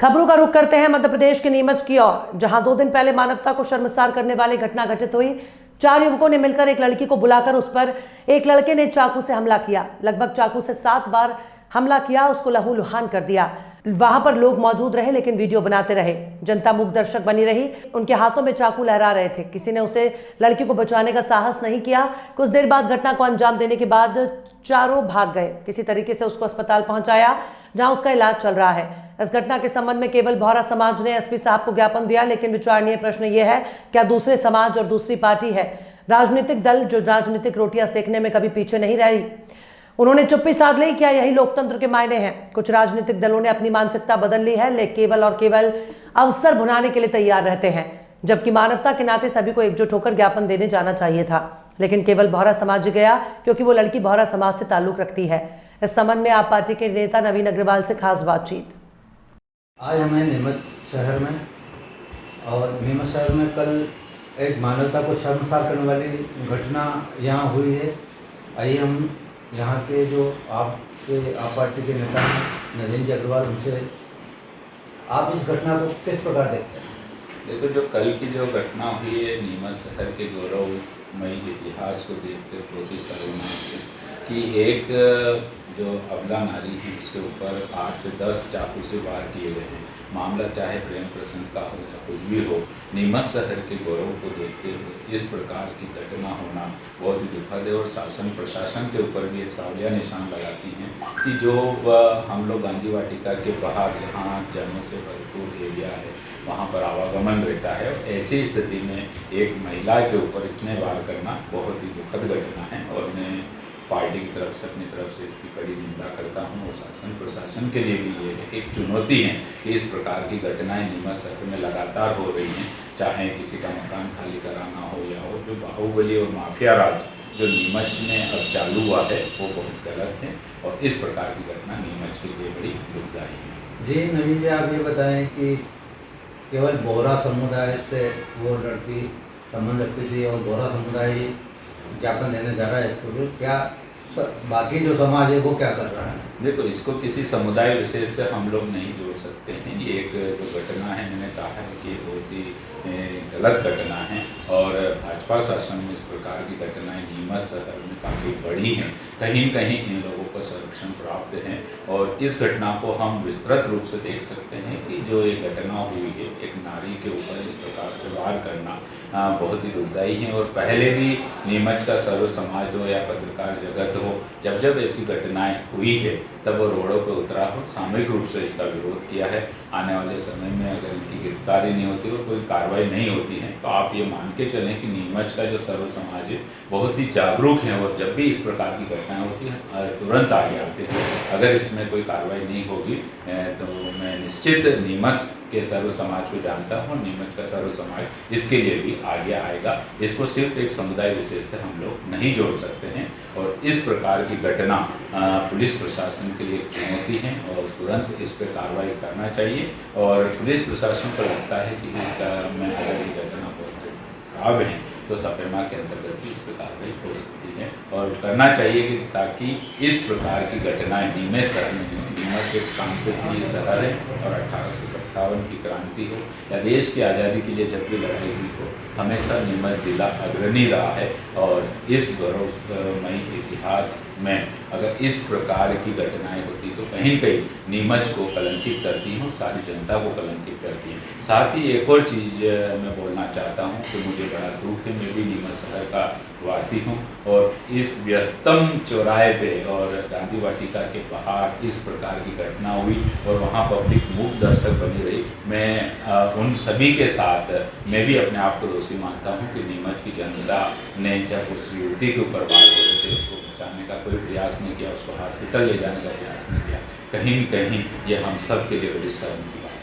खबरों का रुख करते हैं मध्य प्रदेश के नीमच की ओर, जहां 2 दिन पहले मानवता को शर्मसार करने वाली घटना घटित हुई। 4 युवकों ने मिलकर एक लड़की को बुलाकर उस पर एक लड़के ने चाकू से हमला किया। लगभग चाकू से 7 बार हमला किया, उसको लहूलुहान कर दिया। वहां पर लोग मौजूद रहे लेकिन वीडियो बनाते रहे। जनता मूक दर्शक बनी रही। उनके हाथों में चाकू लहरा रहे थे। किसी ने उसे लड़की को बचाने का साहस नहीं किया। कुछ देर बाद घटना को अंजाम देने के बाद चारों भाग गए। किसी तरीके से उसको अस्पताल पहुंचाया जहां उसका इलाज चल रहा है। इस घटना के संबंध में केवल बोहरा समाज ने एसपी साहब को ज्ञापन दिया, लेकिन विचारणीय प्रश्न यह है, क्या दूसरे समाज और दूसरी पार्टी है राजनीतिक दल जो राजनीतिक रोटियां सेकने में कभी पीछे नहीं रही? उन्होंने चुप्पी साध ली। क्या यही लोकतंत्र के मायने हैं? कुछ राजनीतिक दलों ने अपनी मानसिकता बदल ली है, लेकिन केवल और केवल अवसर भुनाने के लिए तैयार रहते हैं, जबकि मानवता के नाते सभी को एकजुट होकर ज्ञापन देने जाना चाहिए था। लेकिन केवल बोहरा समाज गया क्योंकि वो लड़की बोहरा समाज से ताल्लुक रखती है। इस संबंध में आप पार्टी के नेता नवीन अग्रवाल से खास बातचीत। आज हमें नीमच शहर में और नीमच शहर में कल एक मानवता को शर्मसार करने वाली घटना यहाँ हुई है। आइए हम यहाँ के जो आप पार्टी के नेता हैं नवीन जी अग्रवाल, उनसे आप इस घटना को किस प्रकार देखते हैं? देखो, जो कल की जो घटना हुई है नीमच शहर के गौरवमयी इतिहास को देखते बहुत ही शर्मनाक कि एक जो अबला नारी है उसके ऊपर 8 से 10 चाकू से वार किए गए हैं। मामला चाहे प्रेम प्रसंग का हो या कुछ भी हो, नीमच शहर के गौरव को देखते हुए इस प्रकार की घटना होना बहुत ही दुखद है। और शासन प्रशासन के ऊपर भी एक सवालिया निशान लगाती हैं कि जो हम लोग गांधी वाटिका के बाहर जहाँ जनों से भरपूर एरिया है वहाँ पर आवागमन रहता है, ऐसी स्थिति में एक महिला के ऊपर इतने वार करना बहुत ही दुखद घटना है। और मैं पार्टी की तरफ से अपनी तरफ से इसकी कड़ी निंदा करता हूं। और शासन प्रशासन के लिए भी ये एक चुनौती है कि इस प्रकार की घटनाएं नीमच शहर में लगातार हो रही हैं, चाहे किसी का मकान खाली कराना हो या हो। जो बाहुबली और माफिया राज जो नीमच में अब चालू हुआ है वो बहुत गलत है और इस प्रकार की घटना नीमच के लिए बड़ी दुखदायी है। जी नवीन जी, आप ये बताएं कि केवल बोहरा समुदाय से वो लड़की संबंध रखती थी और बोहरा समुदाय ज्ञापन देने जा रहा है इसको, क्या बाकी जो समाज है वो क्या कर रहा है? देखो, इसको किसी समुदाय विशेष से हम लोग नहीं जोड़ सकते हैं। ये एक जो घटना है, मैंने कहा है कि बहुत ही गलत घटना है और भाजपा शासन में इस प्रकार की घटनाएं नीमच शहर में काफ़ी बड़ी हैं। कहीं कहीं इन लोगों को संरक्षण प्राप्त है और इस घटना को हम विस्तृत रूप से देख सकते हैं कि जो ये घटना हुई है, एक नारी के ऊपर इस प्रकार से वार करना बहुत ही दुखदायी है। और पहले भी नीमच का सर्व समाज हो या पत्रकार जगत हो, जब जब ऐसी घटनाएं हुई है तब वो रोडों पर उतरा हो, सामूहिक रूप से इसका विरोध किया है। आने वाले समय में अगर इनकी गिरफ्तारी नहीं होती और कोई कार्रवाई नहीं होती है तो आप ये मान के चलें कि नीमच का जो सर्व समाज है बहुत ही जागरूक है और जब भी इस प्रकार की घटनाएं होती हैं तुरंत आगे आते हैं। अगर इसमें कोई कार्रवाई नहीं होगी तो मैं निश्चित नीमच के सर्व समाज को जानता हूँ, नीमच का सर्व समाज इसके लिए भी आगे आएगा। इसको सिर्फ एक समुदाय विशेष से हम लोग नहीं जोड़ सकते हैं और इस प्रकार की घटना पुलिस प्रशासन के लिए एक चुनौती है और तुरंत इस पर कार्रवाई करना चाहिए। और पुलिस प्रशासन को लगता है कि इसका में अगर ये घटना बहुत खराब है तो सफेमा के अंतर्गत भी इस पर कार्रवाई हो सकती है और करना चाहिए कि ताकि इस प्रकार की घटनाएं नीमच शहर में, नीमच एक शांतिप्रिय शहर है और 1857 की क्रांति हो या देश की आज़ादी के लिए जब भी लड़ाई हुई हो, हमेशा नीमच जिला अग्रणी रहा है। और इस गौरवमयी इतिहास में अगर इस प्रकार की घटनाएं होती तो कहीं कहीं नीमच को कलंकित करती हैं, सारी जनता को कलंकित करती हैं। साथ ही एक और चीज़ मैं बोलना चाहता हूँ कि मुझे बड़ा दुख है, मैं भी नीमच शहर का वासी हूँ और इस व्यस्तम चौराहे पे और गांधी वाटिका के बाहर इस प्रकार की घटना हुई और वहाँ पब्लिक मूक दर्शक बनी रही। मैं उन सभी के साथ मैं भी अपने आप को दोषी मानता हूँ कि नीमच की जनता ने जब उस युवती के ऊपर बात हो रहे थे उसको बचाने का कोई प्रयास नहीं किया, उसको हॉस्पिटल ले जाने का प्रयास नहीं किया। कहीं कहीं ये हम सब के लिए बड़ी शर्म की बात है।